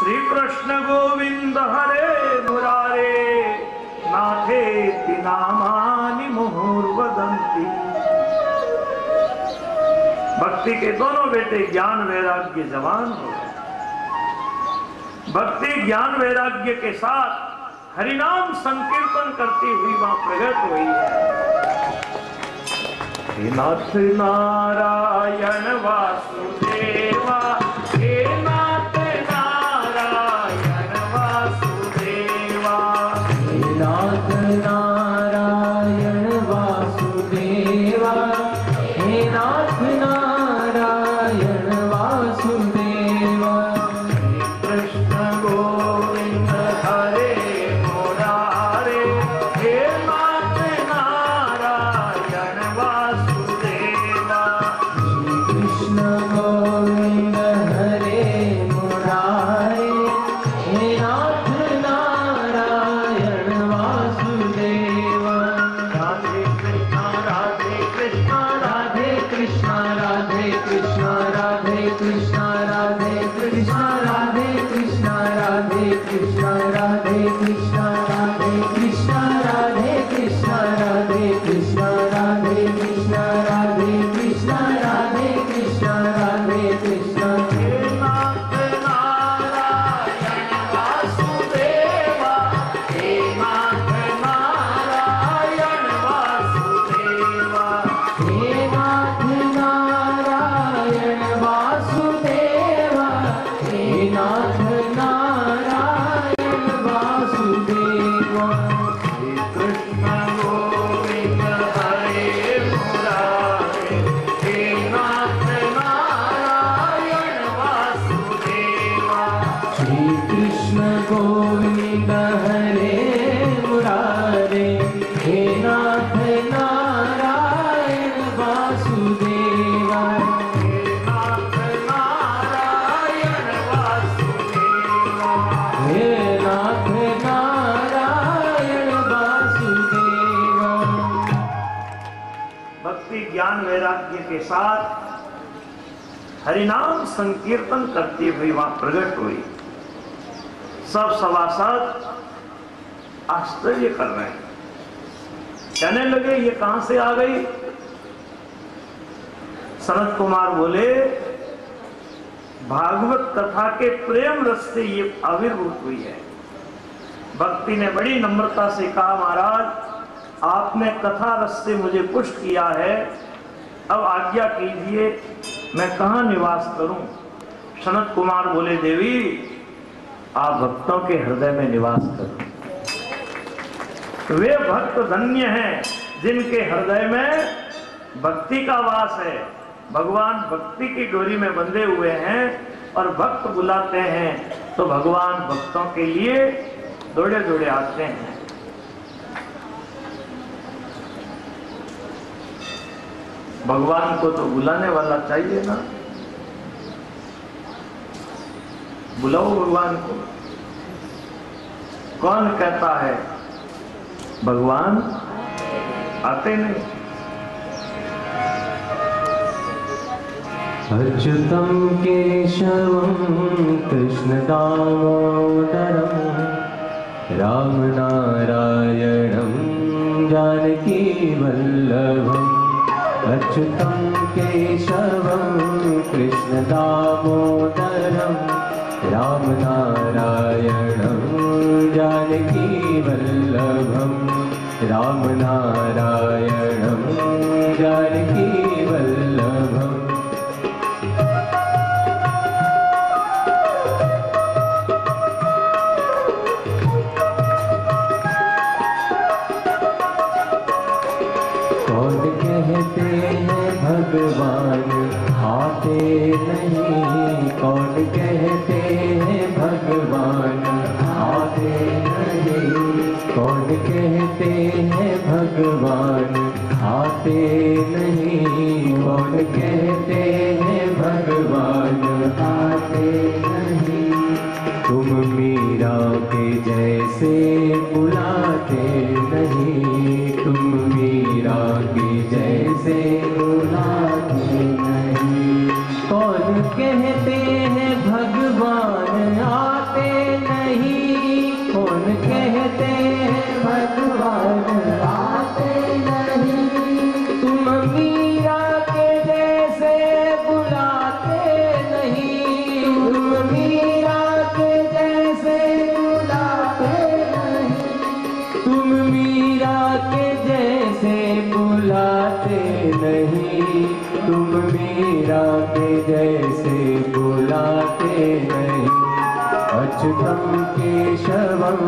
श्री कृष्ण गोविंद हरे मुरारे नाथेति नामानि मुहुर्वदन्ति। भक्ति के दोनों बेटे ज्ञान वैराग्य जवान हो गए। भक्ति ज्ञान वैराग्य के साथ हरिनाम संकीर्तन करती हुई वहां प्रकट हुई है। नाथ नारायण वासुदेवा, हे नाथ नारायण वासुदेवा, हे नाथ नारायण वासुदेवा, हे नाथ नारायण वासुदेवा। कृष्ण गोविंद हरे मुरारे, हे नाथ नारायण वासुदेवा। कृष्ण गोविंद हरे मुरारे, हे नाथ नारायण वासुदेवा। राधे कृष्ण राधे कृष्ण राधे कृष्ण राधे कृष्ण राधे कृष्ण राधे कृष्ण राधे कृष्ण राधे कृष्ण राधे कृष्ण राधे कृष्ण राधे कृष्ण राधे कृष्ण राधे कृष्ण राधे कृष्ण राधे कृष्ण राधे कृष्ण। हे नाथ नारायण वासुदेवा, हे नाथ नारायण वासुदेवा। हे नाथ नारायण वासुदेवा, हे नाथ नारायण वासुदेवा। श्री कृष्ण गोविंद हरे मुरारे, हे नाथ नारायण वासुदेवा। श्री कृष्ण गोविंद हरे मुरारे, हे नाथ नारायण वासुदेवा। हे नाथ नारायण वासुदेवा। हे नाथ नारायण वासुदेवा। भक्ति ज्ञान वैराग्य के साथ हरिनाम संकीर्तन करती हुई वहां प्रकट हुई। सब सभासद आश्चर्य कर रहे हैं, कहने लगे ये कहां से आ गई। सनत कुमार बोले भागवत कथा के प्रेम रस से ये आविर्भूत हुई है। भक्ति ने बड़ी नम्रता से कहा, महाराज आपने कथा रस से मुझे पुष्ट किया है, अब आज्ञा कीजिए मैं कहां निवास करूं। सनत कुमार बोले, देवी आप भक्तों के हृदय में निवास करो। वे भक्त धन्य हैं जिनके हृदय में भक्ति का वास है। भगवान भक्ति की डोरी में बंधे हुए हैं और भक्त बुलाते हैं तो भगवान भक्तों के लिए दौड़े दौड़े आते हैं। भगवान को तो बुलाने वाला चाहिए ना, बुलाओ भगवान को। कौन कहता है भगवान आते नहीं। अच्युतं केशवं कृष्ण दामोदरं राम नारायणं जानकी वल्लभम्। अच्युतं केशवं कृष्ण दामोदरं राम नारायणं जानकी वल्लभम्। राम नारायणं जानकी वल्लभम्। कहते हैं भगवान आते नहीं, कौन कहते हैं भगवान आते नहीं, कौन कहते हैं भगवान आते नहीं, कौन कहते हैं भगवान आते नहीं। तुम मीरा के जैसे बुलाते नहीं, तुम मीरा के जैसे बुलाते नहीं। कौन कहते हैं भगवान आते मीरा के जैसे बुलाते नहीं। अच्युतम केशवम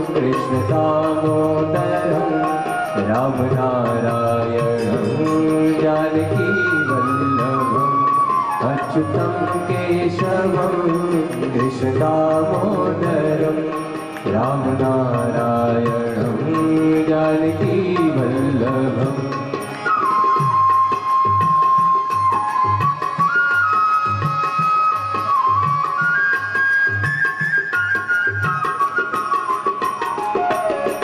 कृष्ण दामोदरम राम नारायणं जानकी वल्लभम। अच्युतम केशवम कृष्ण दामोदरम राम नारायणं जानकी वल्लभम।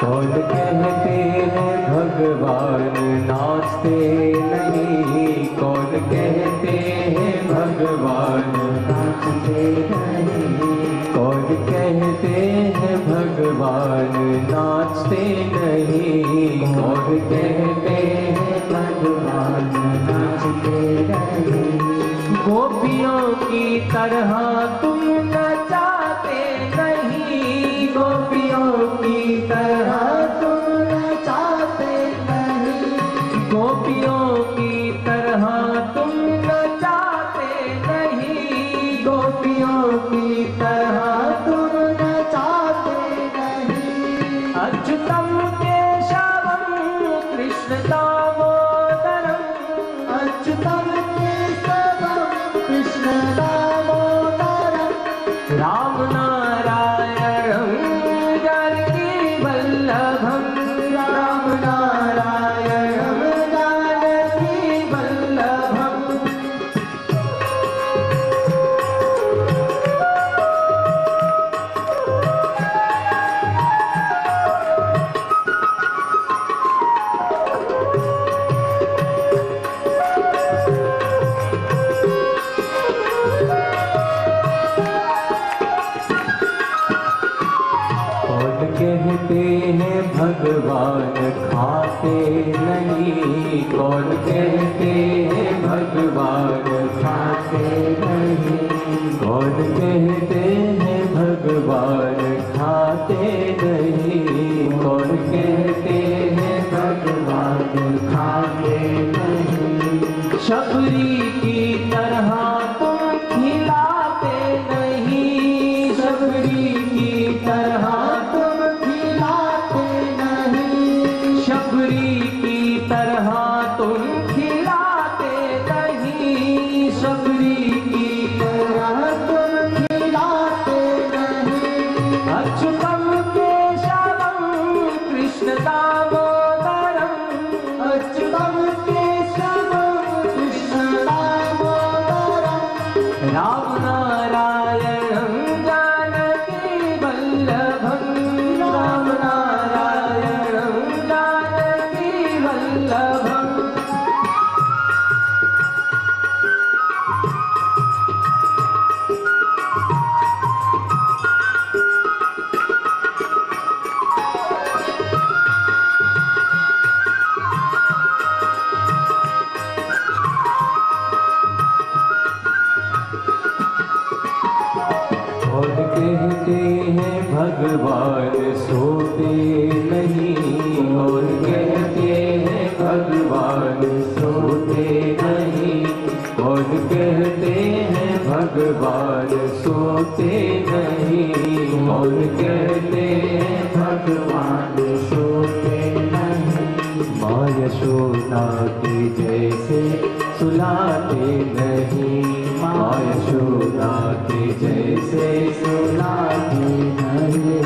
कौन कहते हैं भगवान नाचते नहीं। कौन कहते हैं भगवान नाचते नहीं। कौन कहते हैं भगवान नाचते नहीं। कौन कहते हैं भगवान नाचते नहीं। गोपियों की तरह तुम नचाते नहीं। गोपियों की तरह तुम नचाते नहीं। गोपियों की तरह तुम नचाते नहीं। गोपियों की तरह तुम नचाते नहीं। अच्युतम केशवम कृष्ण दामोदरम। अच्युतम केशवम कृष्ण दामोदरम राम नारायणं जानकी वल्लभम। राम नारायणं जानकी वल्लभम। कहते हैं भगवान खाते नहीं। कौन कहते हैं भगवान खाते नहीं। कौन कहते हैं भगवान खाते नहीं। कौन कहते हैं भगवान खाते नहीं। शबरी की तरह तुम खिलाते नहीं। शबरी की तरह शबरी की तरह तुम खिलाते नहीं। शबरी की तरह तुम खिलाते नहीं। अच्युतम केशवम कृष्ण दामोदरम। अच्युतम केशवम कृष्ण दामोदरम राम नारायणं जानकी वल्लभम। राम नारायणं जानकी वल्लभम। और कहते हैं भगवान सोते नहीं। और कहते हैं भगवान सोते नहीं। और कहते हैं भगवान सोते नहीं। और कहते हैं भगवान सोते नहीं। माँ यशोदा की जैसे सुलाते नहीं। माँ यशोदा की जैसे सुलाते नहीं।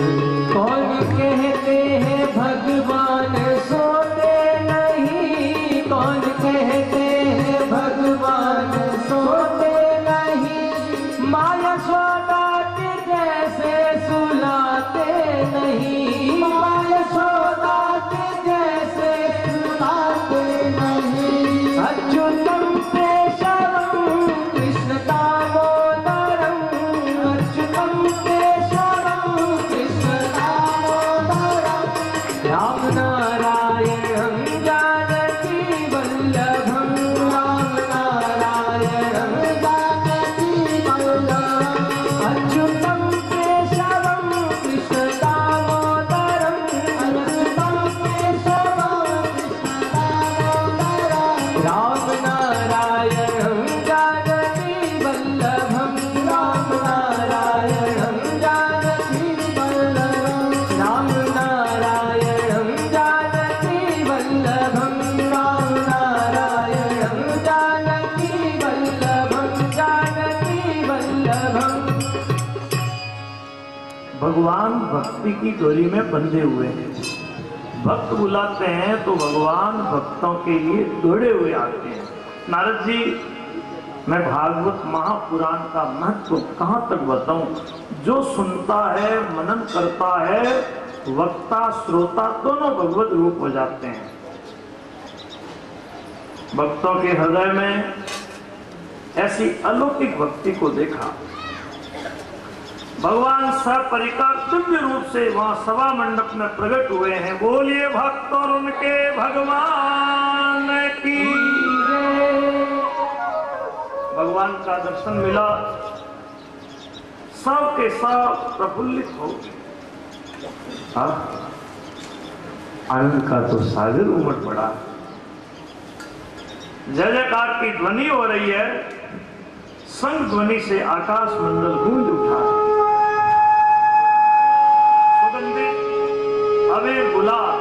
कौन कहते हैं भगवान सोते नहीं। कौन कहते हैं भगवान सोते नहीं। माँ यशोदा की जैसे सुलाते नहीं। माँ यशोदा की जैसे सुलाते नहीं। अच्युतम केशवम भगवान भक्ति की डोरी में बंधे हुए हैं। भक्त बुलाते हैं तो भगवान भक्तों के लिए दौड़े हुए आते हैं। नारद जी, मैं भागवत महापुराण का महत्व कहां तक बताऊं। जो सुनता है, मनन करता है, वक्ता श्रोता दोनों भगवत रूप हो जाते हैं। भक्तों के हृदय में ऐसी अलौकिक भक्ति को देखा। भगवान सपरिकर दिव्य रूप से वहां सभा मंडप में प्रकट हुए हैं। बोलिए भक्त और उनके भगवान की। भगवान का दर्शन मिला, सब के सब प्रफुल्लित हो गए। आनंद का तो सागर उमड़ पड़ा। जय जयकार की ध्वनि हो रही है। संग ध्वनि से आकाश मंडल गूंज उठा। सुगंधित अबीर गुलाल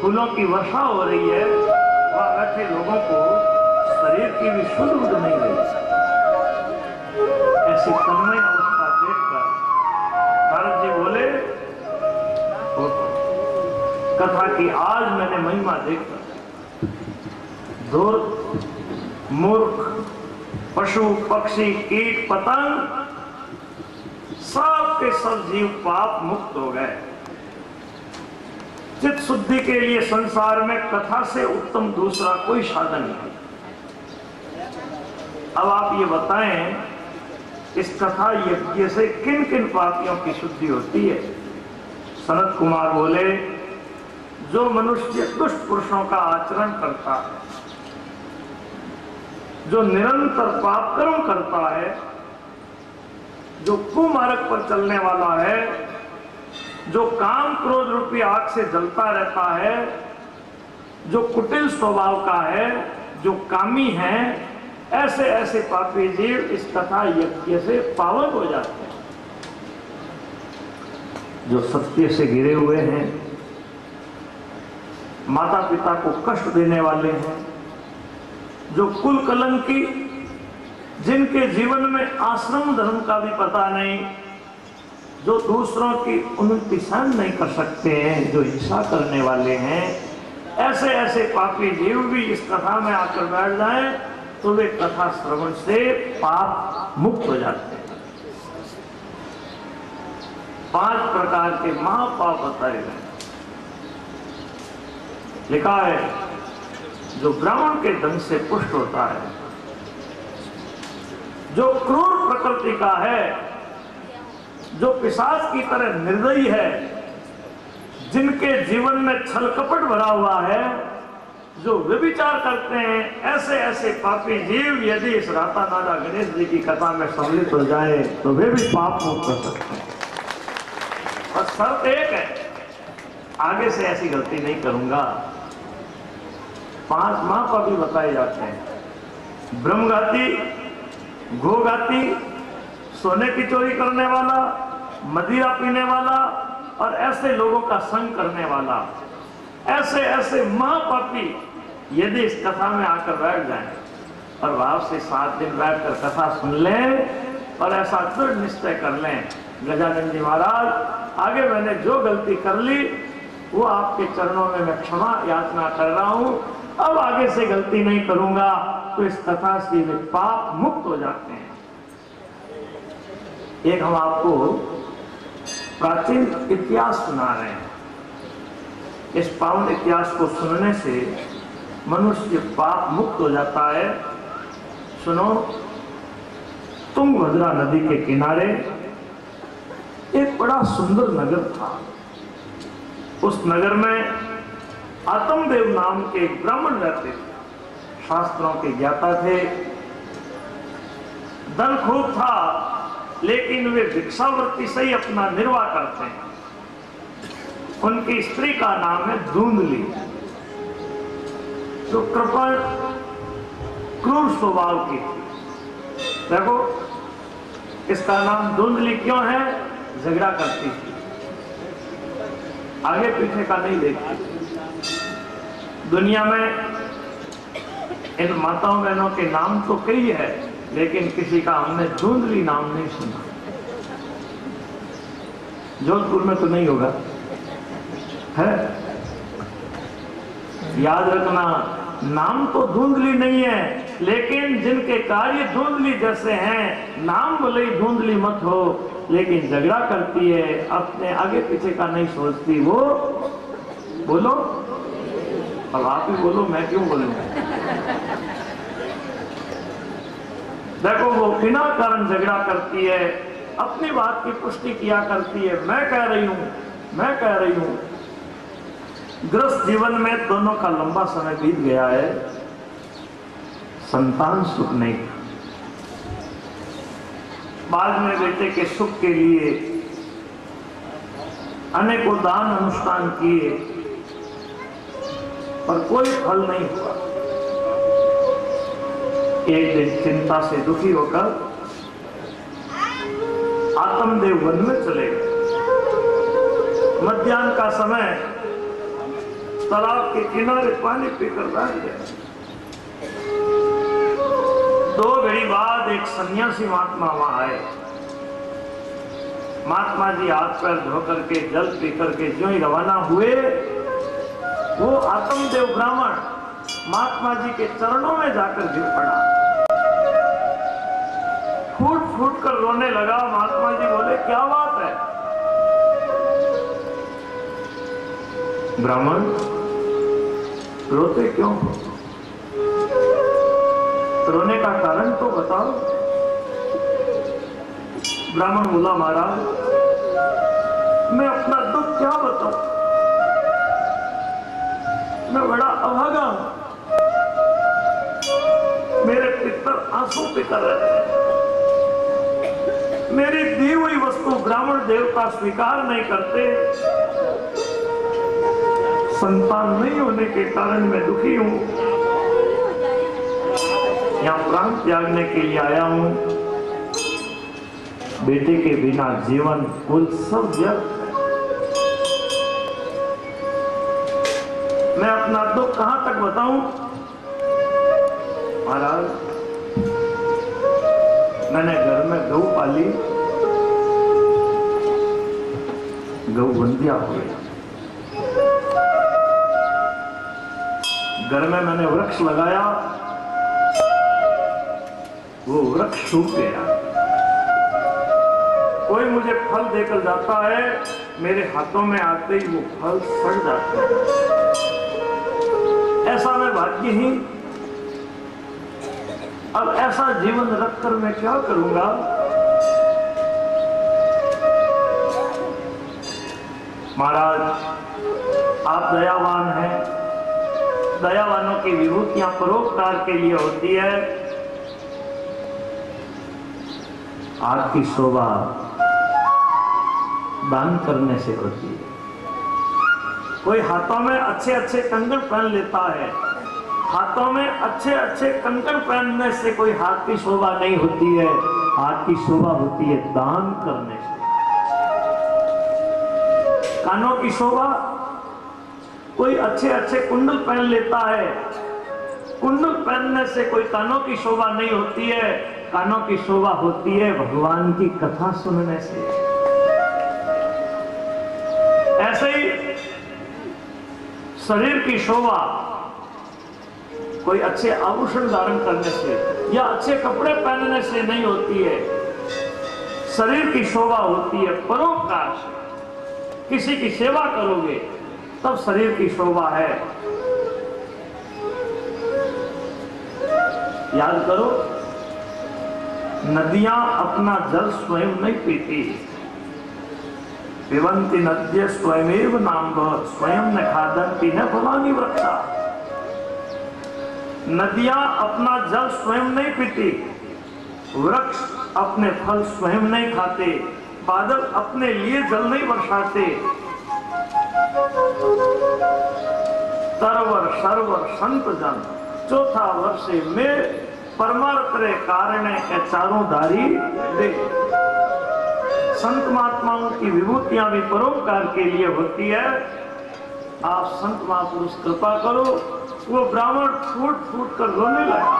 फूलों की वर्षा हो रही है। वहां बैठे लोगों को शरीर की भी शुद्ध बुद्ध नहीं रही। ऐसी तन्मय अवस्था देखकर नारद जी बोले, कथा की आज मैंने महिमा देखकर दूर मूर्ख पशु पक्षी कीट पतंग सब के सब जीव पाप मुक्त हो गए। चित्त शुद्धि के लिए संसार में कथा से उत्तम दूसरा कोई साधन नहीं। अब आप ये बताएं, इस कथा यज्ञ से किन किन पापियों की शुद्धि होती है। सनत कुमार बोले, जो मनुष्य दुष्ट पुरुषों का आचरण करता है, जो निरंतर पाप कर्म करता है, जो कुमार्ग पर चलने वाला है, जो काम क्रोध रूपी आग से जलता रहता है, जो कुटिल स्वभाव का है, जो कामी है, ऐसे ऐसे पापी जीव इस कथा यज्ञ से पावन हो जाते हैं। जो सत्य से घिरे हुए हैं, माता पिता को कष्ट देने वाले हैं, जो कुल कलंकी, जिनके जीवन में आश्रम धर्म का भी पता नहीं, जो दूसरों की उन्नति सहन नहीं कर सकते हैं, जो हिंसा करने वाले हैं, ऐसे ऐसे पापी जीव भी इस कथा में आकर बैठ जाएं तो वे कथा श्रवण से पाप मुक्त हो जाते हैं। 5 प्रकार के महापाप बताए गए। लिखा है, जो ब्राह्मण के धन से पुष्ट होता है, जो क्रूर प्रकृति का है, जो पिशाच की तरह निर्दयी है, जिनके जीवन में छल कपट भरा हुआ है, जो व्यभिचार करते हैं, ऐसे ऐसे पापी जीव यदि इस राता नादा गणेश जी की कथा में सम्मिलित हो जाए तो वे भी पाप मुक्त कर सकते हैं। और शर्त एक है, आगे से ऐसी गलती नहीं करूंगा। 5 महापापी बताए जाते हैं। ब्रह्मघाती, गोघाती, सोने की चोरी करने वाला, मदिरा पीने वाला और ऐसे लोगों का संग करने वाला, ऐसे ऐसे महापापी यदि इस कथा में आकर बैठ जाएं और भाव से 7 दिन बैठकर कथा सुन लें और ऐसा दृढ़ निश्चय कर लें, गजानन जी महाराज, आगे मैंने जो गलती कर ली वो आपके चरणों में मैं क्षमा याचना कर रहा हूं, अब आगे से गलती नहीं करूंगा, तो इस कथा से वे पाप मुक्त हो जाते हैं। एक हम आपको प्राचीन इतिहास सुना रहे हैं। इस पावन इतिहास को सुनने से मनुष्य पाप मुक्त हो जाता है। सुनो, तुंगभद्रा नदी के किनारे एक बड़ा सुंदर नगर था। उस नगर में आत्मदेव नाम के एक ब्राह्मण रहते थे, शास्त्रों के ज्ञाता थे, धन खूब था, लेकिन वे भिक्षावृत्ति से ही अपना निर्वाह करते हैं। उनकी स्त्री का नाम है धुंधली, जो कृपण क्रूर स्वभाव की थी। देखो, इसका नाम धुंधली क्यों है? झगड़ा करती थी, आगे पीछे का नहीं देखती। दुनिया में इन माताओं बहनों के नाम तो कई है, लेकिन किसी का हमने धुंधली नाम नहीं सुना। जोधपुर में तो नहीं होगा, है? याद रखना, नाम तो धुंधली नहीं है, लेकिन जिनके कार्य धुंधली जैसे हैं, नाम भले ही धुंधली मत हो, लेकिन झगड़ा करती है, अपने आगे पीछे का नहीं सोचती। वो बोलो, अब आप ही बोलो, मैं क्यों बोलूंगा? देखो, वो बिना कारण झगड़ा करती है, अपनी बात की पुष्टि किया करती है, मैं कह रही हूं, मैं कह रही हूं। गृहस्थ जीवन में दोनों का लंबा समय बीत गया है, संतान सुख नहीं। बाद में बेटे के सुख के लिए अनेकों दान अनुष्ठान किए, पर कोई फल नहीं हुआ। एक दिन चिंता से दुखी होकर आत्मदेव वन में चले गए। मध्याह्न का समय, तालाब के किनारे पानी पीकर बैठ गए। 2 घड़ी बाद एक सन्यासी महात्मा वहां आए। महात्मा जी हाथ पैर धो करके, जल पी करके जो ही रवाना हुए, वो आत्मदेव ब्राह्मण महात्मा जी के चरणों में जाकर गिर पड़ा, फूट फूट कर रोने लगा। महात्मा जी बोले, क्या बात है? ब्राह्मण, रोते क्यों हो? रोने का कारण तो बताओ। ब्राह्मण बोला, महाराज, मैं अपना दुख क्या बताऊं, मैं बड़ा अभागा हूं, मेरे पितर आंसू पीकर रहते हैं, मेरी दी हुई वस्तु ब्राह्मण देवता स्वीकार नहीं करते, संतान नहीं होने के कारण मैं दुखी हूं, यहां प्राण त्यागने के लिए आया हूं। बेटे के बिना जीवन कुल सब व्यर्थ है। मैं अपना दुख कहां तक बताऊं? महाराज, मैंने घर में गऊ पाली, गऊ बंदिया हो गई। घर में मैंने वृक्ष लगाया, वो वृक्ष सूख गया। कोई मुझे फल देकर जाता है, मेरे हाथों में आते ही वो फल सड़ जाते हैं। ऐसा मैं भाग्यहीन, अब ऐसा जीवन रखकर मैं क्या करूंगा? महाराज, आप दयावान हैं, दयावानों की विभूतियां परोपकार के लिए होती है। आपकी शोभा दान करने से होती है। कोई हाथों में अच्छे अच्छे कंगन पहन लेता है, हाथों में अच्छे अच्छे कंगन पहनने से कोई हाथ की शोभा नहीं होती है। हाथ की शोभा होती है दान करने से। कानों की शोभा, कोई अच्छे अच्छे कुंडल पहन लेता है, कुंडल पहनने से कोई कानों की शोभा नहीं होती है। कानों की शोभा होती है भगवान की कथा सुनने से। ऐसे ही शरीर की शोभा कोई अच्छे आभूषण धारण करने से या अच्छे कपड़े पहनने से नहीं होती है। शरीर की शोभा होती है परोपकार से। किसी की सेवा करोगे तब शरीर की शोभा है। याद करो, नदियां अपना जल स्वयं नहीं पीती। पिबन्ति नद्य स्वयमेव नाम्भः स्वयं न खादन्ति न फलानि वृक्षा। नदियां अपना जल स्वयं नहीं पीती, वृक्ष अपने फल स्वयं नहीं खाते, बादल अपने लिए जल नहीं बरसाते। तरवर सर्वर संत जन चौथा वर्षे में परमार्थ रे कारणे के चारों धारी दे। संत महात्माओं की विभूतियां भी परोपकार के लिए होती है। आप संत महापुरुष कृपा करो। वो ब्राह्मण फूट फूट कर रोने लगा।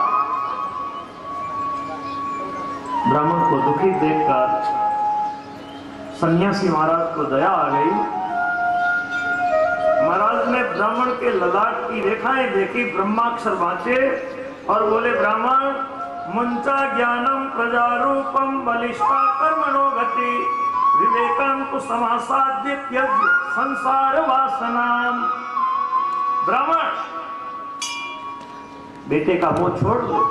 ब्राह्मण को दुखी देखकर सन्यासी महाराज को दया आ गई। महाराज ने ब्राह्मण के ललाट की रेखाएं देखी, ब्रह्माक्षर बांचे और बोले, ब्राह्मण, मुंचा ज्ञानम प्रजारूपम बलिष्ठा कर्मणो गति विवेकम तु समासाद्य त्यज संसार वासनाम। ब्राह्मण, बेटे का मोह छोड़ दो।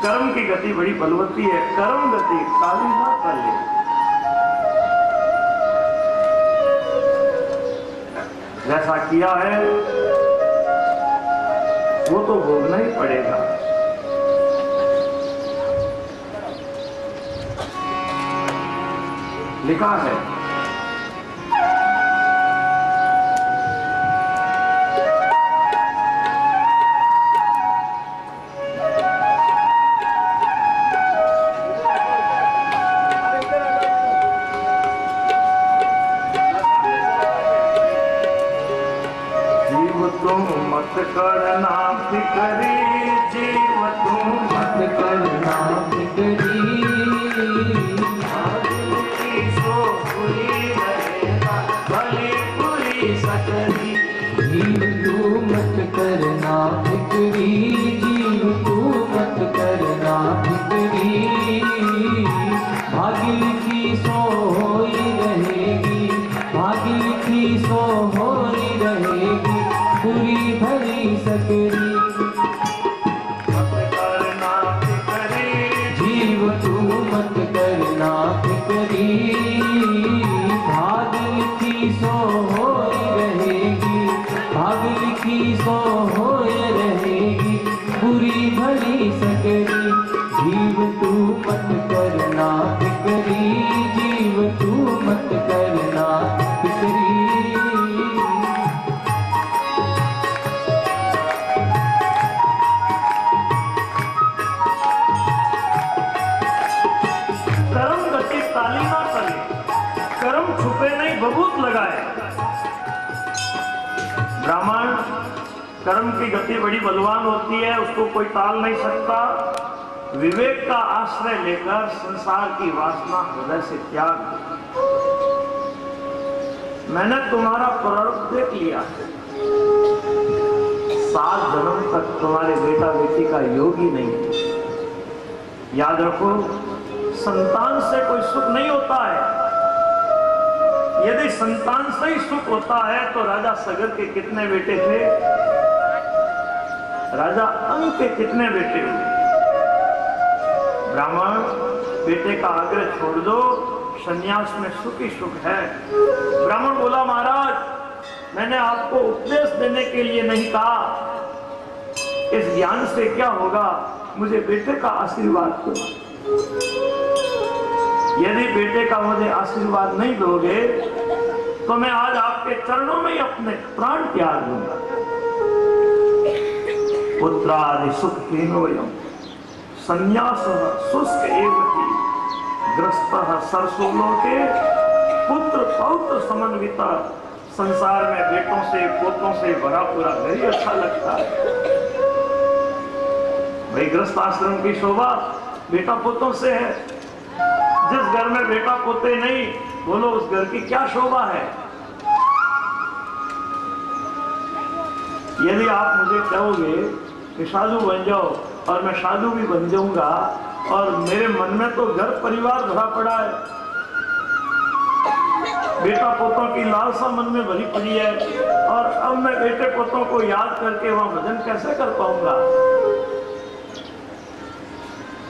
कर्म की गति बड़ी बलवती है, कर्म गति काली ना कर ले। जैसा किया है वो तो भोगना ही पड़ेगा। लिखा है, करना फिकरी, जीव तुम मत करना फिकरी, सो बुरी रहेगा भली बुरी सकरी। जीव तू मत करना फिकरी, जीव तू मत करना फिकरी, भागी लिखी सो होई रहेगी, भागी लिखी सो होई रहेगी, बुरी भली सकरी। मत करना फिकरी, जीव तू मत करना फिकरी, भाग लिखी सो होई रहेगी, भाग लिखी सो होई रहेगी, बुरी भली सकरी। जीव तू मत करना फिकरी, जीव तू मत करना फिकरी। बबूत लगाए। ब्राह्मण, कर्म की गति बड़ी बलवान होती है, उसको कोई टाल नहीं सकता। विवेक का आश्रय लेकर संसार की वासना हृदय से त्याग दो। मैंने तुम्हारा प्रारब्ध देख लिया है, 7 जन्म तक तुम्हारे बेटा बेटी का योग ही नहीं है। याद रखो, संतान से कोई सुख नहीं होता है। यदि संतान से ही सुख होता है तो राजा सगर के कितने बेटे थे, राजा अंग के कितने बेटे हुए। ब्राह्मण, बेटे का आग्रह छोड़ दो, संन्यास में सुख ही सुख है। ब्राह्मण बोला, महाराज, मैंने आपको उपदेश देने के लिए नहीं कहा, इस ज्ञान से क्या होगा, मुझे बेटे का आशीर्वाद दो। यदि बेटे का मुझे आशीर्वाद नहीं दोगे तो मैं आज आपके चरणों में ही अपने प्राण त्याग दूंगा। पुत्रादि सुख हीनोयम संन्यास शुष्क एवं ग्रस्तः सरसोलोके पुत्र पौत्र समन्विता। संसार में बेटों से पोतों से भरा पूरा घर ही अच्छा लगता है। भाई, गृहस्थ आश्रम की शोभा बेटा पोतों से है। जिस घर में बेटा पोते नहीं, बोलो उस घर की क्या शोभा है। यदि आप मुझे कहोगे कि साधु बन जाओ, और मैं साधु भी बन जाऊंगा, और मेरे मन में तो घर परिवार भरा पड़ा है, बेटा पोतों की लालसा मन में भरी पड़ी है, और अब मैं बेटे पोतों को याद करके वहां भजन कैसे कर पाऊंगा।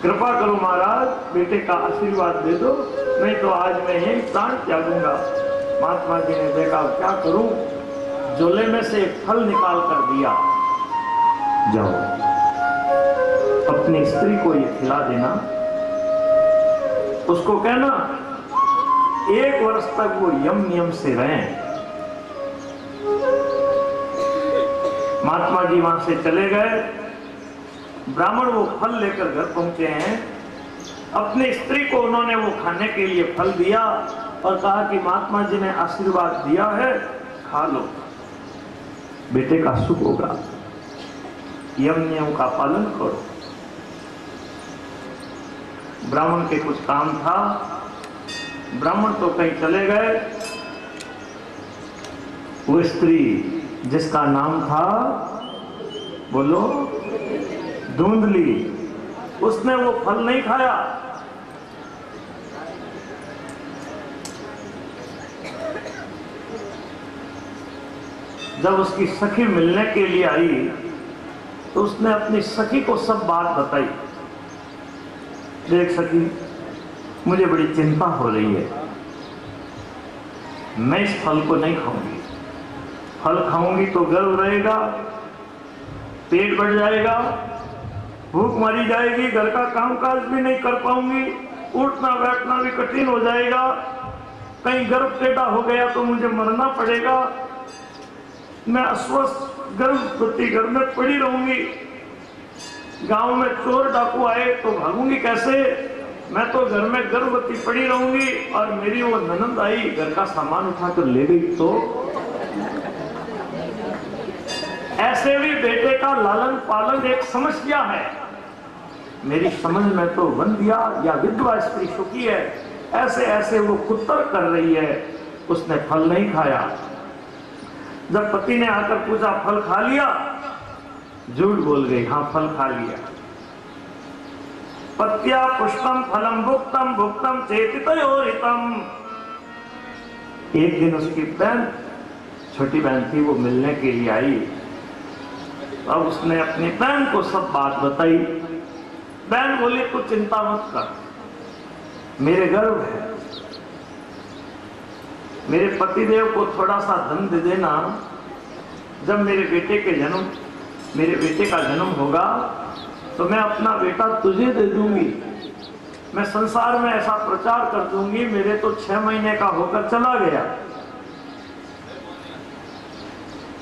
कृपा करो महाराज, बेटे का आशीर्वाद दे दो, नहीं तो आज मैं यही प्राण त्यागूंगा। महात्मा जी ने देखा, क्या करूं, झोले में से एक फल निकाल कर दिया, जाओ अपनी स्त्री को ये खिला देना, उसको कहना 1 वर्ष तक वो यम नियम से रहें। महात्मा जी वहां से चले गए। ब्राह्मण वो फल लेकर घर पहुंचे हैं। अपनी स्त्री को उन्होंने वो खाने के लिए फल दिया और कहा कि महात्मा जी ने आशीर्वाद दिया है, खा लो, बेटे का सुख होगा, यम नियम का पालन करो। ब्राह्मण के कुछ काम था, ब्राह्मण तो कहीं चले गए। वो स्त्री जिसका नाम था, बोलो, धुंधली, उसने वो फल नहीं खाया। जब उसकी सखी मिलने के लिए आई तो उसने अपनी सखी को सब बात बताई। देख सखी, मुझे बड़ी चिंता हो रही है, मैं इस फल को नहीं खाऊंगी। फल खाऊंगी तो गर्व रहेगा, पेट बढ़ जाएगा, भूख मारी जाएगी, घर का कामकाज भी नहीं कर पाऊंगी, उठना बैठना भी कठिन हो जाएगा, कहीं गर्भ टेढ़ा हो गया तो मुझे मरना पड़ेगा, मैं अस्वस्थ गर्भवती घर में पड़ी रहूंगी, गांव में चोर डाकू आए तो भागूंगी कैसे, मैं तो घर में गर्भवती पड़ी रहूंगी, और मेरी वो ननंद आई घर का सामान उठा कर ले गई तो। ऐसे भी बेटे का लालन पालन एक समस्या है। मेरी समझ में तो वंध्या या विधवा स्त्री सुखी है, ऐसे ऐसे वो कुत्तर कर रही है। उसने फल नहीं खाया। जब पति ने आकर पूछा फल खा लिया, झूठ बोल गई, हाँ फल खा लिया। पत्या पुष्पम फलम भुक्तम भुक्तम चेतितयोरितम। एक दिन उसकी बहन, छोटी बहन थी, वो मिलने के लिए आई। अब उसने अपनी बहन को सब बात बताई। बहन बोली तू चिंता मत कर, मेरे गर्भ है, मेरे पतिदेव को थोड़ा सा धन दे देना, जब मेरे बेटे का जन्म होगा तो मैं अपना बेटा तुझे दे दूंगी, मैं संसार में ऐसा प्रचार कर दूंगी, मेरे तो 6 महीने का होकर चला गया,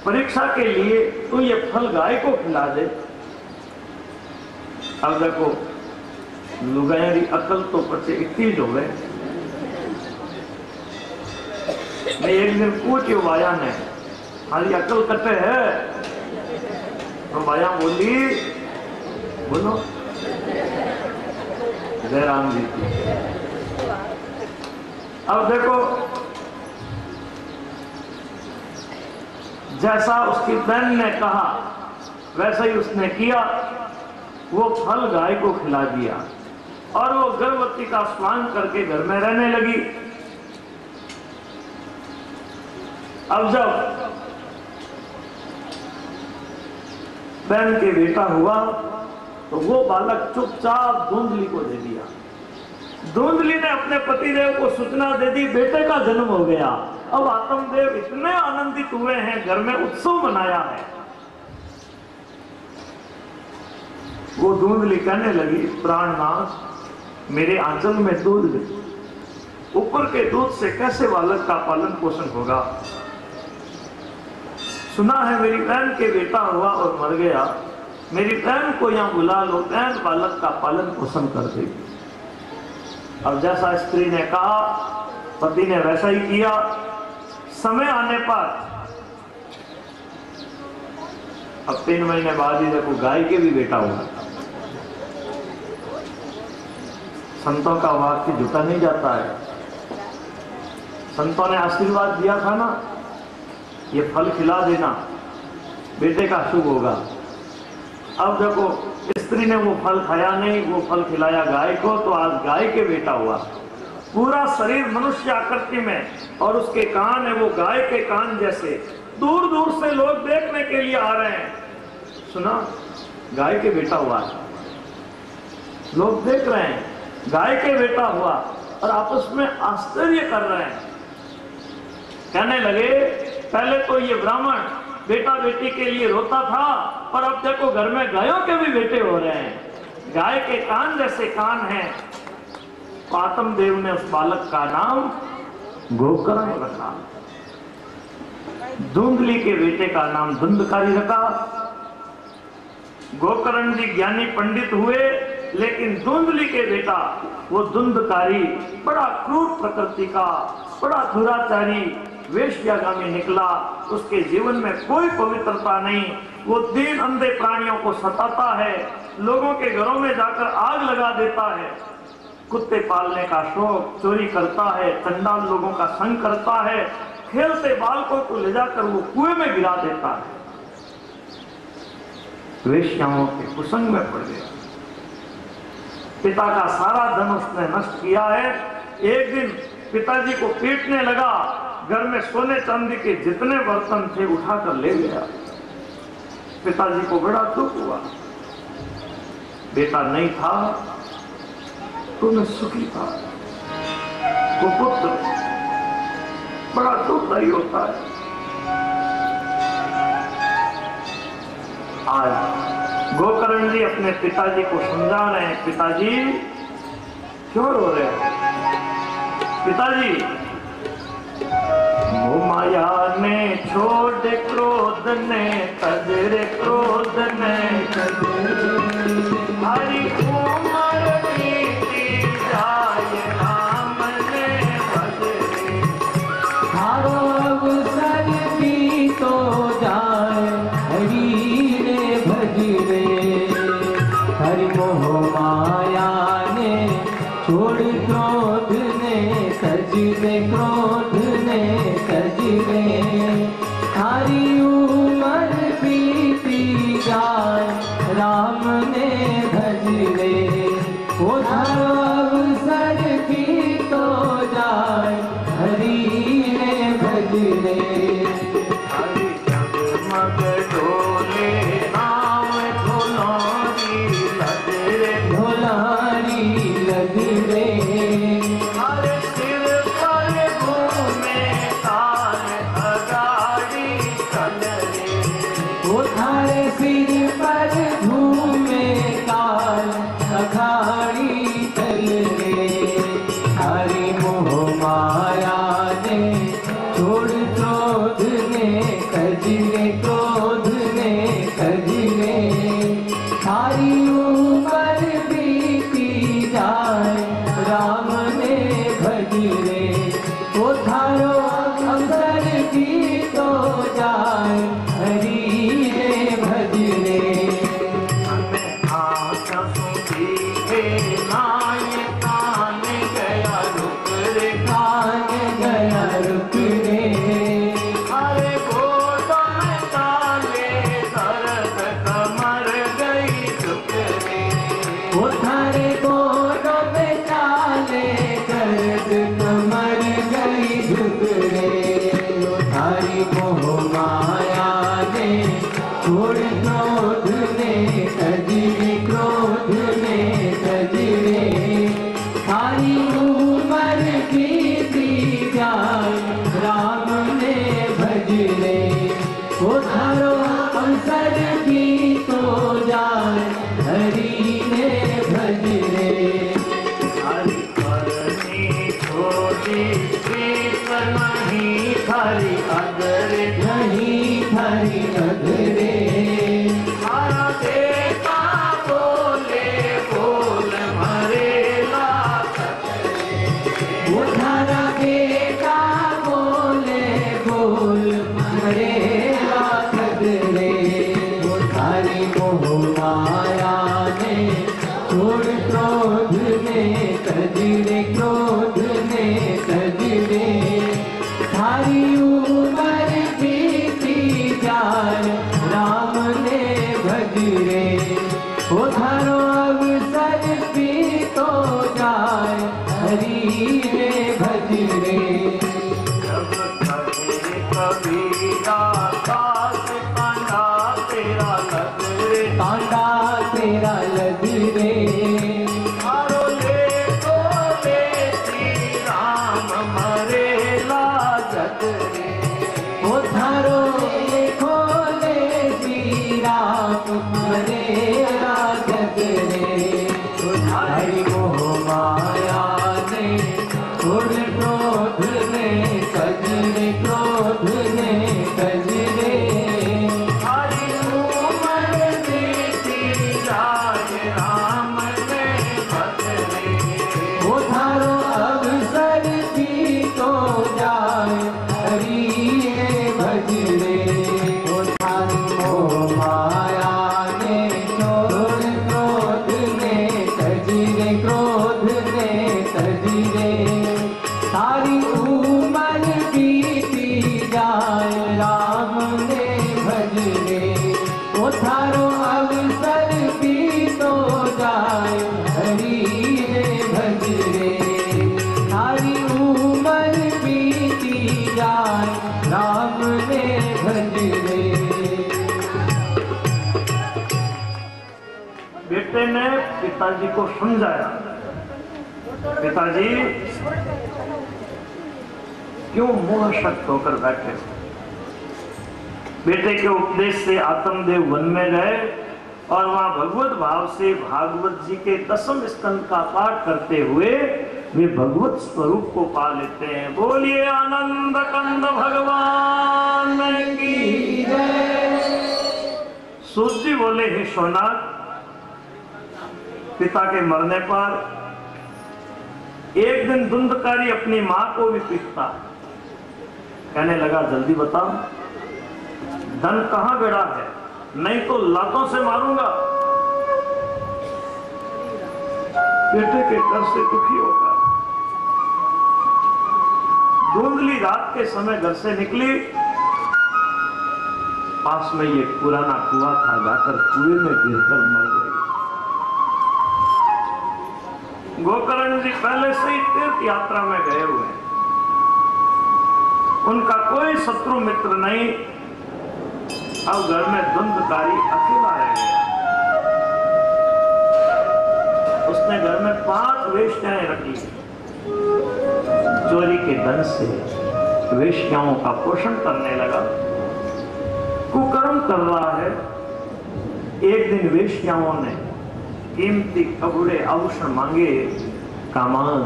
परीक्षा के लिए तू ये फल गाय को खिला दे। अब देखो लुगाई अकल तो बच्चे इतनी हो गए। मैं एक दिन पूछी वाया ने, हमारी अकल कटे है? तो वाया बोली, बोलो, जयराम जी की। अब देखो जैसा उसकी बहन ने कहा वैसा ही उसने किया। वो फल गाय को खिला दिया और वो गर्भवती का स्नान करके घर में रहने लगी। अब जब बहन के बेटा हुआ तो वो बालक चुपचाप धुंधली को दे दिया। धुंधली ने अपने पतिदेव को सूचना दे दी बेटे का जन्म हो गया। अब आत्मदेव इतने आनंदित हुए हैं, घर में उत्सव मनाया है। वो धुंधली कहने लगी, प्राणनाथ, मेरे आंचल में दूध दे, ऊपर के दूध से कैसे बालक का पालन पोषण होगा? सुना है मेरी बहन के बेटा हुआ और मर गया, मेरी बहन को यहां बुला लो, बहन बालक का पालन पोषण कर देगी। अब जैसा स्त्री ने कहा पति ने वैसा ही किया। समय आने पर अब 3 महीने बाद ही देखो गाय के भी बेटा हुआ। संतों का वाक्य झूठा नहीं जाता है। संतों ने आशीर्वाद दिया था ना, ये फल खिला देना, बेटे का शुभ होगा। अब देखो स्त्री ने वो फल खाया नहीं, वो फल खिलाया गाय को, तो आज गाय के बेटा हुआ। पूरा शरीर मनुष्य आकृति में और उसके कान है वो गाय के कान जैसे। दूर दूर से लोग देखने के लिए आ रहे हैं। सुना, गाय के बेटा हुआ, लोग देख रहे हैं, गाय के बेटा हुआ और आपस में आश्चर्य कर रहे हैं। कहने लगे पहले तो ये ब्राह्मण बेटा बेटी के लिए रोता था, पर अब देखो घर में गायों के भी बेटे हो रहे हैं। गाय के कान जैसे कान हैं। आत्मदेव ने उस बालक का नाम गोकर्ण रखा। धुंधली के बेटे का नाम धुंधकारी रखा। गोकर्ण जी ज्ञानी पंडित हुए, लेकिन धुंधली के बेटा वो धुंधकारी बड़ा क्रूर प्रकृति का, बड़ा दुराचारी, वेश्यागामी निकला। उसके जीवन में कोई पवित्रता नहीं। वो दीन अंधे प्राणियों को सताता है, लोगों के घरों में जाकर आग लगा देता है। कुत्ते पालने का शौक, चोरी करता है, चंडाल लोगों का संग करता है, खेलते बालकों को ले जाकर वो कुएं में गिरा देता है, वेश्याओं के कुसंग में पड़ गया। पिता का सारा धन उसने नष्ट किया है। एक दिन पिताजी को पीटने लगा, घर में सोने चांदी के जितने बर्तन थे उठाकर ले गया। पिताजी को बड़ा दुख हुआ, बेटा नहीं था तो मैं सुखी था। वो पुत्र बड़ा दुखदायी होता है। आज गोकर्ण जी अपने पिताजी को समझा रहे हैं, पिताजी क्यों रो रहे हैं? पिताजी, मोह माया ने छोड़ क्रोध ने तजरे, क्रोध ने हरि उमर बीती जाए, राम ने भजरे। हारो अवसर भी तो जाए, हरि ने भजरे। हरि मोह माया ने छोड़ क्रोध ने तजरे, क्रोध ने तजरे। हरि उमर बीती जाए, राम ने भजरे। वो धरो अवसर की तो जाए, हरि ने भजरे। हरि जगमग डोले, नाम ढोलारी लजरे, ढोलारी लजरे। हरे सिर पर घूमे ताल अगाड़ी कलरे। वो थारे सिर पर घूमे काल अखाड़ी चल रे। हरि मोह माया ने छोड़ क्रोध ने तजरे, क्रोध ने तजरे। हरि उमर बीती जाए, राम ने भजरे। वो थारो अवसर की तो जाए, हरि ने भजरे। हमें आँख सुधी के नाय कान गया रुक रे, कान गया रुक रे। हरे गोदों में ताले दर्द कमर गई झुक रे। वो थारे गोदों में चाले, दर्द कमर गई झुक रे। वो थारी मोह माया ने छोड़ क्रोध ने तजरे, क्रोध ने तजरे। थारी उमर बीती जाए, राम ने भजरे। वो धरो अवसर की तो जाए, हरि ने भजरे। हरि करनी छोड़ी प्रीत नहीं हरि अगरे, नहीं हरि अधरे। हरा देता बोले बोल मरेला सकरे। वो धारा बेटा बोले बोल मरे राखद रे। वो थारी मोह माया ने छोड़ क्रोध ने तजरे, क्रोध ने तजरे। थारी उमर बीती जाए, राम ने भजरे। वो धरो अवसर भी तो जाए, हरि ने भजरे। जब कहे कबीरा दास कांडा तेरा लग रे, कांडा तेरा लग रे। हारो ले तो ले श्री राम मरेला जग रे। वो धारो खोले श्री राम मरे राजग रे। हरि मोह माया ने छोड़ क्रोध ने तजरे, क्रोध ने तजरे। हरि उमर बीती जाए, राम ने भजरे। वो धारो अवसर की तो जाए, हरि ने भजरे। वो थारी मोह माया ने छोड़ क्रोध ने तजरे, क्रोध ने रे, सारी उम्र बीती जाए राम ने भज रे। बेटे ने पिताजी को समझाया, पिताजी क्यों मोह शक्त होकर बैठे हो? बेटे के उपदेश से आत्मदेव वन में गए और वहां भगवत भाव से भागवत जी के 10वें स्कंद का पाठ करते हुए वे भगवत स्वरूप को पा लेते हैं। बोलिए आनंद कंद भगवान की जय। सूत जी बोले, हे सोनाथ, पिता के मरने पर एक दिन धुंधकारी अपनी मां को भी पीटता। कहने लगा, जल्दी बताओ धन कहां गड़ा है, नहीं तो लातों से मारूंगा। बेटे के कर से दुखी होकर धुंधली रात के समय घर से निकली। पास में ये पुराना कुआं था, जाकर कुएं में गिरकर मर गई। गोकर्ण जी पहले से ही तीर्थ यात्रा में गए हुए हैं, उनका कोई शत्रु मित्र नहीं। अब घर में धुंधकारी अकेला रह गया। उसने घर में 5 वेश्याएं रखी। चोरी के धन से वेश्याओं का पोषण करने लगा, कुकर्म कर रहा है। एक दिन वेश्याओं ने कीमती कपड़े आभूषण मांगे। कामान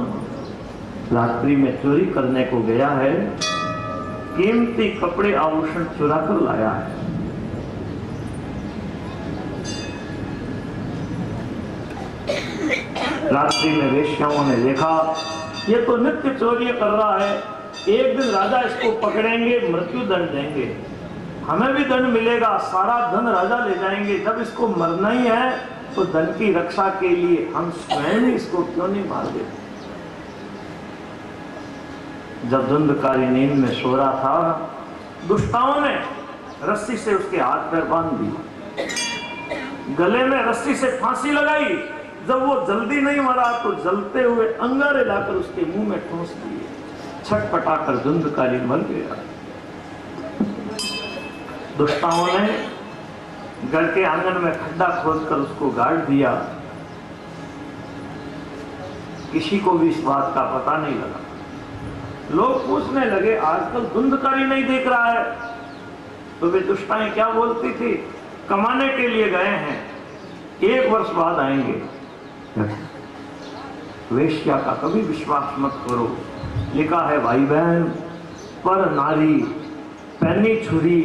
रात्रि में चोरी करने को गया है, कीमती कपड़े आभूषण चुरा कर लाया है। रात्रि में वेश्याओं ने देखा, ये तो नित्य चोरी कर रहा है, एक दिन राजा इसको पकड़ेंगे, मृत्यु दंड देंगे, हमें भी दंड मिलेगा, सारा धन राजा ले जाएंगे। जब इसको मरना ही है तो धन की रक्षा के लिए हम स्वयं ही इसको क्यों नहीं मार देते। जब धुंधकारी नींद में सो रहा था, दुष्टाओं ने रस्सी से उसके हाथ पैर बांध दिए, गले में रस्सी से फांसी लगाई। जब वो जल्दी नहीं मरा तो जलते हुए अंगारे लाकर उसके मुंह में ठोंस दिए। छटपटाकर धुंधकारी मर गया। दुष्टाओं ने घर के आंगन में खड्डा खोदकर उसको गाड़ दिया। किसी को भी इस बात का पता नहीं लगा। लोग पूछने लगे, आजकल धुंधकारी नहीं देख रहा है। तो वे दुष्टाएं क्या बोलती थी, कमाने के लिए गए हैं, 1 वर्ष बाद आएंगे। वेश्या का कभी विश्वास मत करो। लिखा है, भाई बहन, पर नारी पैनी छुरी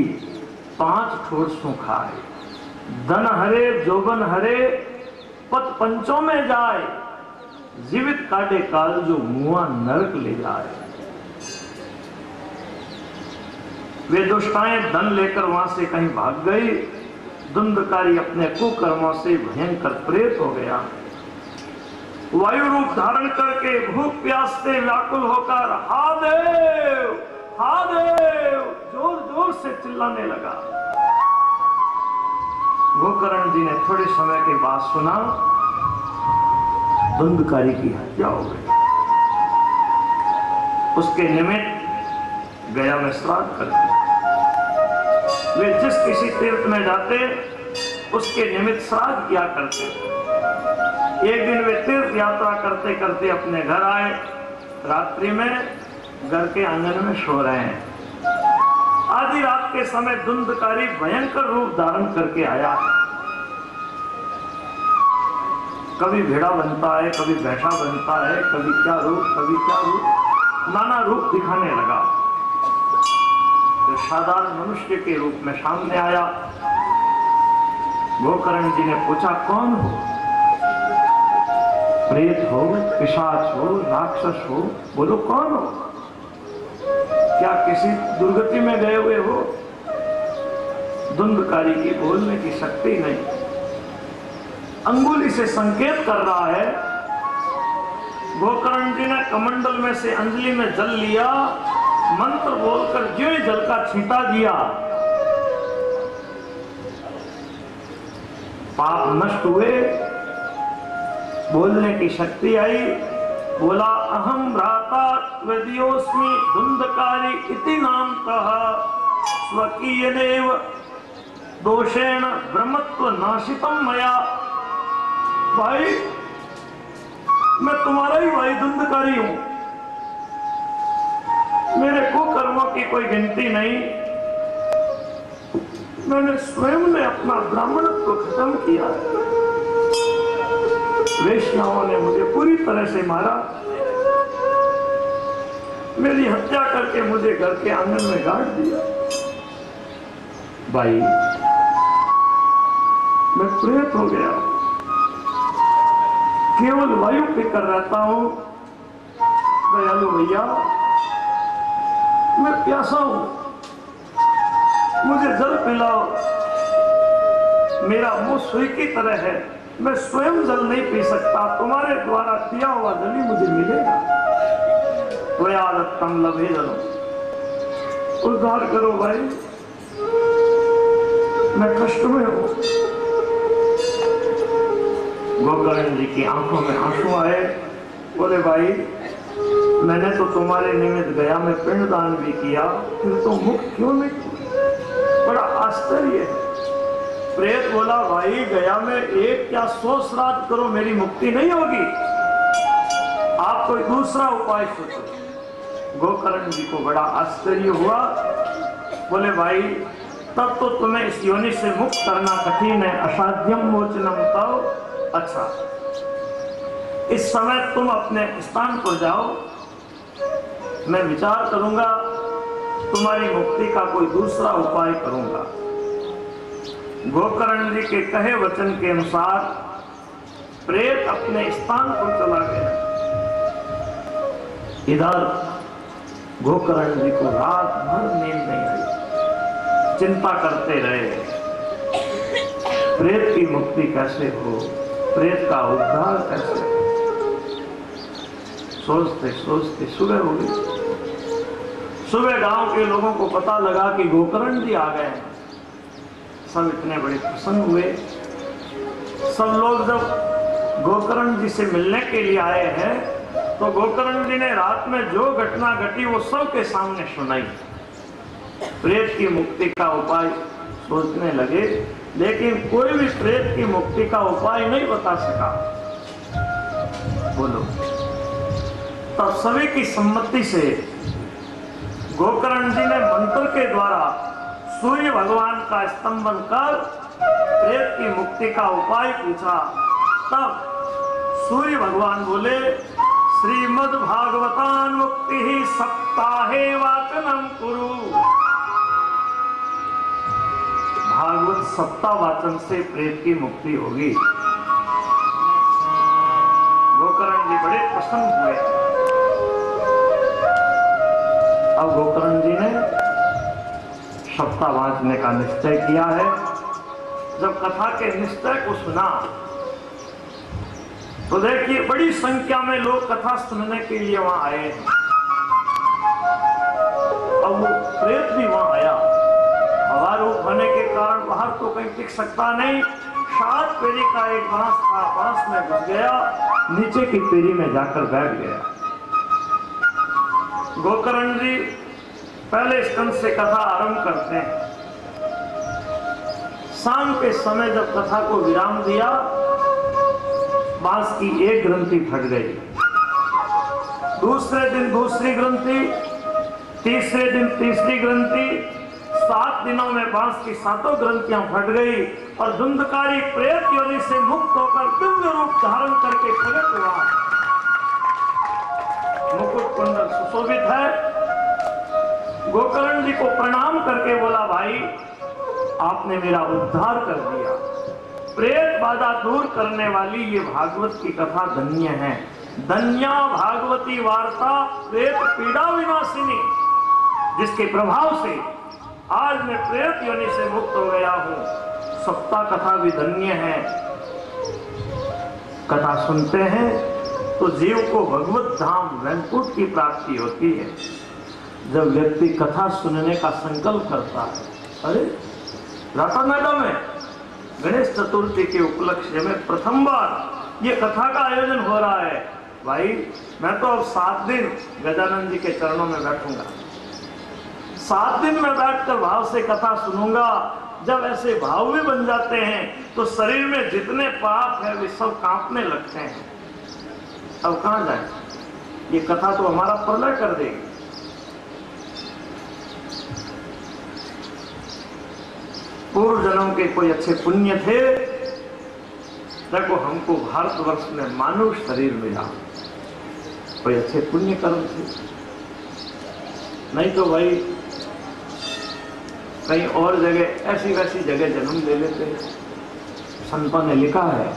5 ठोर सो खाए, धन हरे जोबन हरे पत पंचों में जाए, जीवित काटे काल जो मुआ नरक ले जाए। वे दुष्टाएं धन लेकर वहां से कहीं भाग गई। धुंधकारी अपने कुकर्मों से भयंकर प्रेत हो गया। वायु रूप धारण करके भूख प्यास से व्याकुल होकर हा देव जोर जोर से चिल्लाने लगा। गोकर्ण जी ने थोड़े समय के बाद सुना, धुंधकारी की हत्या हो गई। उसके निमित्त गया में श्राद्ध करते। वे जिस किसी तीर्थ में जाते उसके निमित्त श्राद्ध किया करते। एक दिन वे तीर्थ यात्रा करते करते अपने घर आए। रात्रि में घर के आंगन में सो रहे हैं। आधी रात के समय धुंधकारी भयंकर रूप धारण करके आया। कभी भेड़ा बनता है, कभी भैंसा बनता है, कभी क्या रूप, नाना रूप दिखाने लगा। तो साधारण मनुष्य के रूप में सामने आया। गोकर्ण जी ने पूछा, कौन हो? प्रेत हो, पिशाच हो, राक्षस हो, बोलो कौन हो? क्या किसी दुर्गति में गए हुए हो? धुंधकारी की बोलने की शक्ति नहीं, अंगुली से संकेत कर रहा है। गोकर्ण जी ने कमंडल में से अंजलि में जल लिया, मंत्र बोलकर जो ही जल का छींटा दिया, पाप नष्ट हुए, बोलने की शक्ति आई। बोला अहम भ्राता वेदियोस्मि धुंधकारी इति नामतः स्वकीयनेव दोषेण ब्रह्मत्व नाशितम मया। भाई मैं तुम्हारा ही भाई धुंधकारी हूं, मेरे को कर्मों की कोई गिनती नहीं। मैंने स्वयं ने अपना ब्राह्मणत्व को खत्म किया है। वेश्याओं ने मुझे पूरी तरह से मारा, मेरी हत्या करके मुझे घर के आंगन में गाड़ दिया। भाई मैं प्रेत हो गया, केवल वायु पीकर रहता हूं। दयालु भैया मैं प्यासा हूं, मुझे जल पिलाओ। मेरा मुंह सुई की तरह है, मैं स्वयं जल नहीं पी सकता, तुम्हारे द्वारा दिया हुआ जल ही मुझे मिलेगा। त्वयादत्तं लभे जलम, उद्धार करो भाई, मैं कष्ट में हूं। गोकर्ण जी की आंखों में आंसू आए। बोले भाई मैंने तो तुम्हारे निमित्त गया में पिंडदान भी किया, फिर तो मुक्त क्यों नहीं? बड़ा आश्चर्य है। प्रेत बोला भाई गया में एक क्या 100 श्राद्ध करो, मेरी मुक्ति नहीं होगी, आप कोई दूसरा उपाय सोचो। गोकर्ण जी को बड़ा आश्चर्य हुआ। बोले भाई तब तो तुम्हें इस योनि से मुक्त करना कठिन है, असाध्यम मोचनम तव। अच्छा इस समय तुम अपने स्थान पर जाओ, मैं विचार करूंगा, तुम्हारी मुक्ति का कोई दूसरा उपाय करूंगा। गोकर्ण जी के कहे वचन के अनुसार प्रेत अपने स्थान पर चला गया। इधर गोकर्ण जी को रात भर नींद नहीं आई, चिंता करते रहे प्रेत की मुक्ति कैसे हो, प्रेत का उद्धार कैसे हो। सोचते सोचते सुबह हो गई। सुबह गांव के लोगों को पता लगा कि गोकर्ण जी आ गए हैं। सब इतने बड़े प्रसन्न हुए। सब लोग जब गोकर्ण जी से मिलने के लिए आए हैं तो गोकर्ण जी ने रात में जो घटना घटी वो सबके सामने सुनाई। प्रेत की मुक्ति का उपाय सोचने लगे, लेकिन कोई भी प्रेत की मुक्ति का उपाय नहीं बता सका। बोलो तब सभी की सम्मति से गोकर्ण जी ने मंत्र के द्वारा सूर्य भगवान का स्तंभन कर प्रेत की मुक्ति का उपाय पूछा। तब सूर्य भगवान बोले श्रीमद् भागवतान मुक्ति ही सप्ताहे वाचनम कुरु। भागवत सप्ताह वाचन से प्रेत की मुक्ति होगी। गोकर्ण जी बड़े प्रसन्न हुए। अब गोकर्ण जी ने सप्ताह वाचने का निश्चय किया है। जब कथा के निश्चय को सुना तो देखिए बड़ी संख्या में लोग कथा सुनने के लिए वहां आए हैं। अब वो प्रेत भी वहां आया। हवा रूप होने के कारण बाहर तो कहीं टिक सकता नहीं। 7 पेरी का एक बांस था, बांस में घुस गया, नीचे की पेरी में जाकर बैठ गया। गोकर्ण जी पहले स्कंद से कथा आरंभ करते हैं। शाम के समय जब कथा को विराम दिया, बांस की एक ग्रंथि फट गई। दूसरे दिन दूसरी ग्रंथि, तीसरे दिन तीसरी ग्रंथि, 7 दिनों में बांस की 7 ग्रंथियां फट गई और धुंधकारी प्रेत योनि से मुक्त होकर दिव्य रूप धारण करके प्रकट हुआ। मुकुट कुंडल सुशोभित है। गोकर्ण जी को प्रणाम करके बोला भाई आपने मेरा उद्धार कर दिया। प्रेत बाधा दूर करने वाली ये भागवत की कथा धन्य है। धन्या भागवती वार्ता प्रेत पीड़ा विनाशिनी, जिसके प्रभाव से आज मैं प्रेत योनि से मुक्त हो गया हूं। सप्ताह कथा भी धन्य है। कथा सुनते हैं तो जीव को भगवत धाम वैकुंठ की प्राप्ति होती है। जब व्यक्ति कथा सुनने का संकल्प करता है, अरे राता मैडम में गणेश चतुर्थी के उपलक्ष्य में प्रथम बार ये कथा का आयोजन हो रहा है, भाई मैं तो अब 7 दिन गजानन जी के चरणों में बैठूंगा, 7 दिन में बैठकर भाव से कथा सुनूंगा। जब ऐसे भाव भी बन जाते हैं तो शरीर में जितने पाप है वे सब कांपने लगते हैं। अब कहां जाए, ये कथा तो हमारा प्रलय कर देगी। पूर्व जन्म के कोई अच्छे पुण्य थे, देखो हमको भारतवर्ष में मानव शरीर मिला, कोई अच्छे पुण्य कर्म थे। नहीं तो भाई कहीं और जगह ऐसी वैसी जगह जन्म ले लेते हैं। संतों ने लिखा है,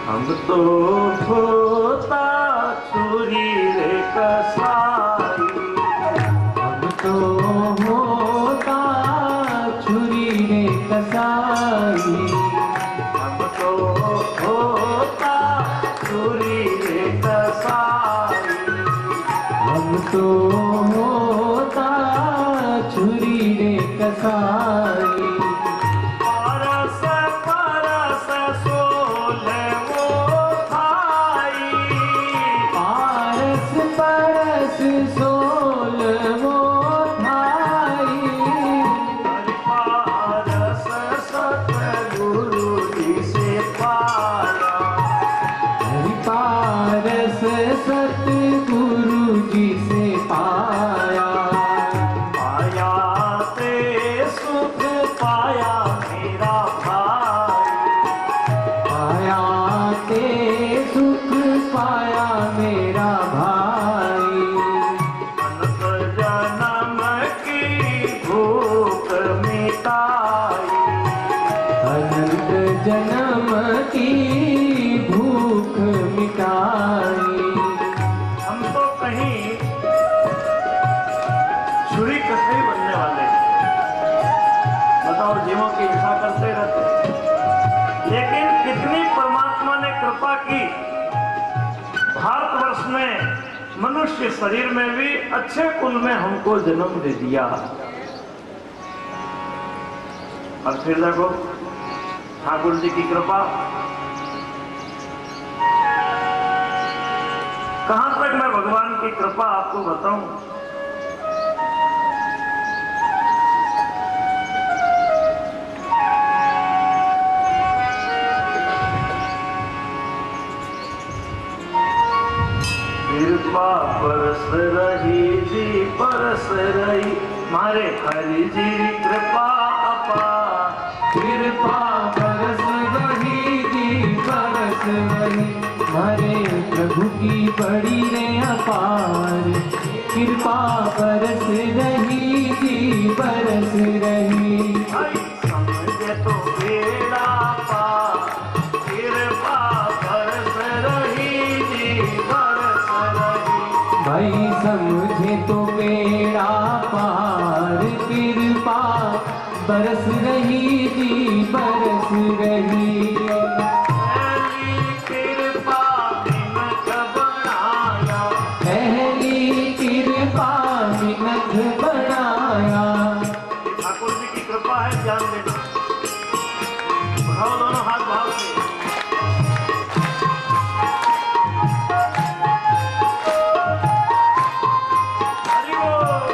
हम तो होता छुरी रे कसाई, हम तो होता छुरी रे कसाई, हम तो होता छुरी रे कसाई, हम तो होता छुरी रे कसाई। परस परस सोल वो खाई, पारस परस सोल वो ठाई, पारस सतगुरु जी से पाया, पारस सतगुरु जी से पाया। पाया ते सुख पाया मेरा भाई, पाया ते सुख पाया मेरा भाई। अनंत जन्म की भूख मिटाई, अनंत जन्म की भूख मिटाई। हम तो कहीं छुरी कसाई बनने वाले हैं। बताओ, जीवों की इच्छा करते रहते हैं। लेकिन कितनी परमात्मा ने कृपा की, भारतवर्ष में मनुष्य शरीर में भी अच्छे कुल में हमको जन्म दे दिया। और फिर देखो ठाकुर जी की कृपा, कहां तक मैं भगवान की कृपा आपको बताऊं। कृपा परस रही जी परस रही, मारे हरि जी कृपा अपा, कृपा बरस रही जी बरस रही, हरे प्रभु की बड़ी रे अपार। कृपा बरस रही जी बरस रही, भाई समझे तो बेड़ा पार, कृपा परस रही जी परस रही, भाई समझे तो बेड़ा पार। कृपा बरस रही जी बरस रही, पहली कृपा बिनख बनाया, पहली कृपा विनख बनाया। ठाकुर जी की कृपा है, ध्यान देना। उठाओ दोनों हाथ भाव से। हरि बोल।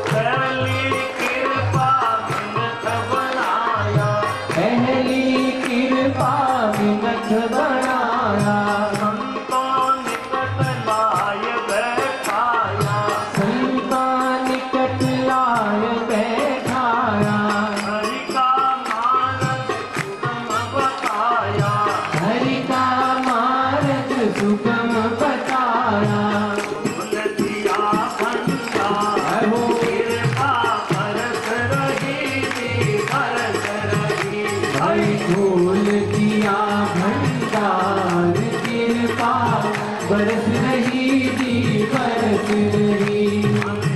पहली कृपा बिनख बनाया, पहली कृपा विनख बनाया, संतों निकट लाय बैठाया, संतान निकट लाय बैठाया। हरि का मार्ग सुगम बताया, हरि का मार्ग सुगम बताया। बोल दिया भंडार, कृपा बरस रही जी बरस रही, भाई खोल दिया भंडार। कृपा बरस रही जी बरस रही,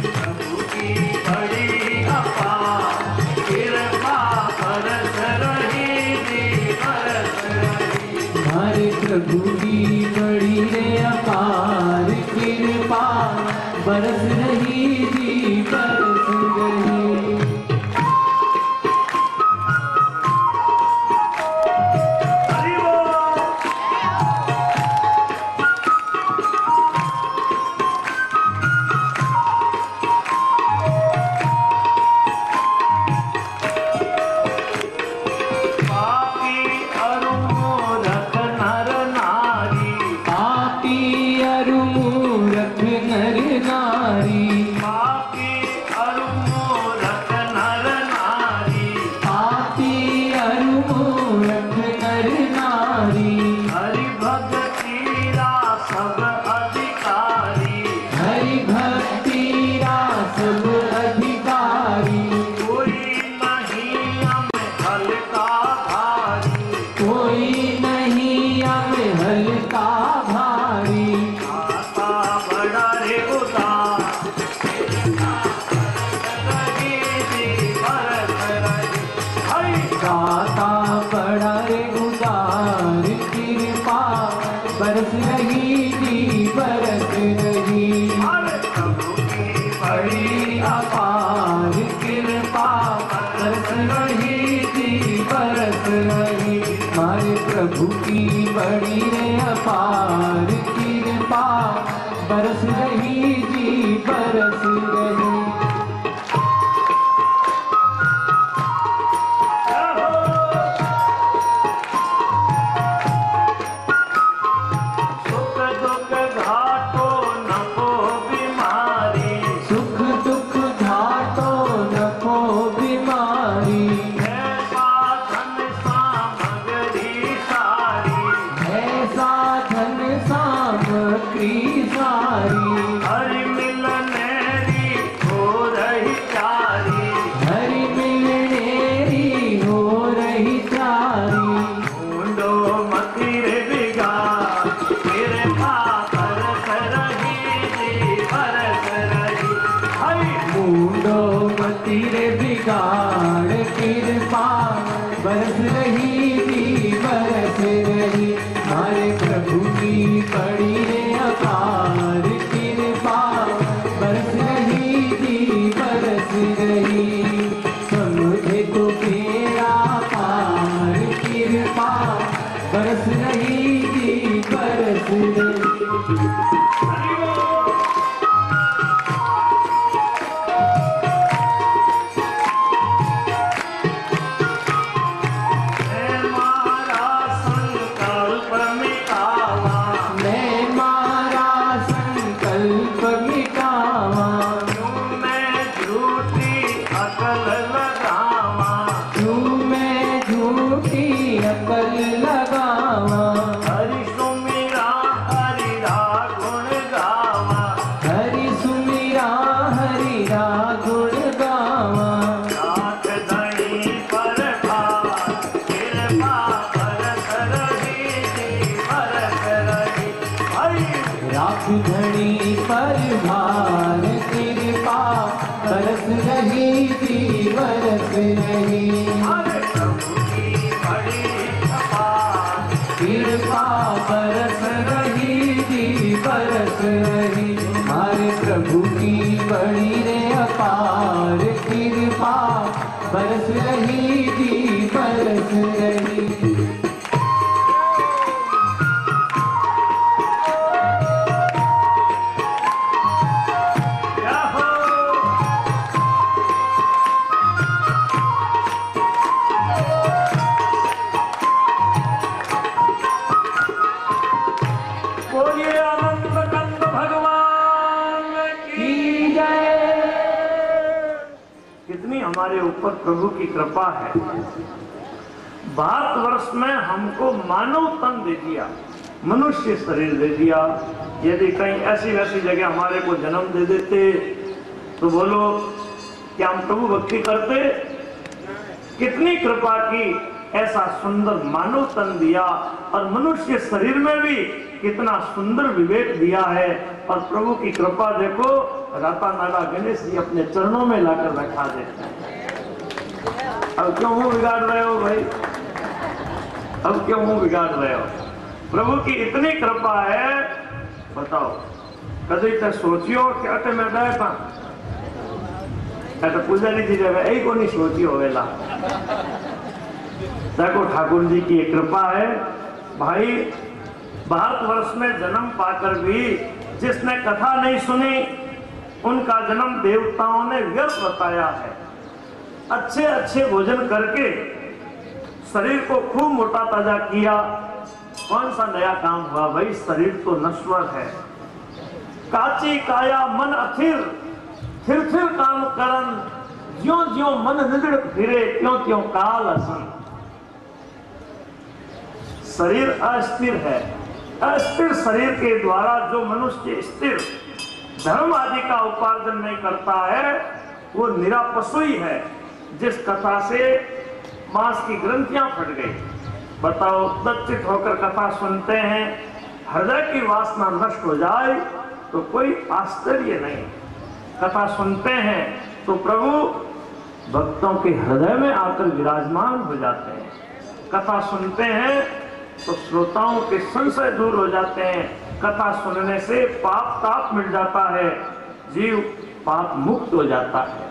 प्रभु की बड़ी अपार, कृपा बरस रही जी बरस रही, हरे प्रभु की बड़ी रे अपार। कृपा बरस रही जी बरस रही। प्रभु की बड़ी रे अपार कृपा, बरस रही जी बरस रही। बरस रही जी बरस रही, हमारे प्रभु की बड़ी रे अपार कृपा, बरस रही जी बरस रही। समुझे तो तेरा पार कृपा, बरस रही जी बरस रही। धनी पर भार कृपा, बरस रही जी बरस रही। हमारे प्रभु की बड़ी कृपा, बरस रही जी बरस रही। हमारे प्रभु की बड़ी रे अपार कृपा, बरस रही जी बरस रही। हमारे ऊपर प्रभु की कृपा है। भारतवर्ष में हमको मानव तन दे दिया, मनुष्य शरीर दे दिया। यदि कहीं ऐसी वैसी जगह हमारे को जन्म दे देते तो बोलो क्या हम प्रभु भक्ति करते? कितनी कृपा की, ऐसा सुंदर मानव तन दिया और मनुष्य शरीर में भी कितना सुंदर विवेक दिया है। और प्रभु की कृपा देखो, राता नाला गणेश जी अपने चरणों में लाकर रखा देते हैं। अब क्यों मुंह बिगाड़ रहे हो भाई? अब क्यों मुंह बिगाड़ रहे हो? प्रभु की इतनी कृपा है, बताओ कभी तक सोचियो क्या ते मैं बैठा तो पुजारी जी जब यही को नहीं सोचियो वेला। देखो ठाकुर जी की कृपा है भाई। भारतवर्ष में जन्म पाकर भी जिसने कथा नहीं सुनी उनका जन्म देवताओं ने व्यर्थ बताया है। अच्छे अच्छे भोजन करके शरीर को खूब मोटा ताजा किया, कौन सा नया काम हुआ भाई? शरीर तो नश्वर है। काची काया मन अथिर, थिर थिर काम करन, ज्यों ज्यों मन निगड़ फिरे त्यों त्यों काल असन। शरीर अस्थिर है। अस्थिर शरीर के द्वारा जो मनुष्य स्थिर धर्म आदि का उपार्जन नहीं करता है वो निरा पशु ही है। जिस कथा से मांस की ग्रंथियां फट गई, बताओ दत्तित होकर कथा सुनते हैं, हृदय की वासना नष्ट हो जाए तो कोई आश्चर्य नहीं। कथा सुनते हैं तो प्रभु भक्तों के हृदय में आकर विराजमान हो जाते हैं। कथा सुनते हैं तो श्रोताओं के संशय दूर हो जाते हैं। कथा सुनने से पाप ताप मिट जाता है, जीव पाप मुक्त हो जाता है।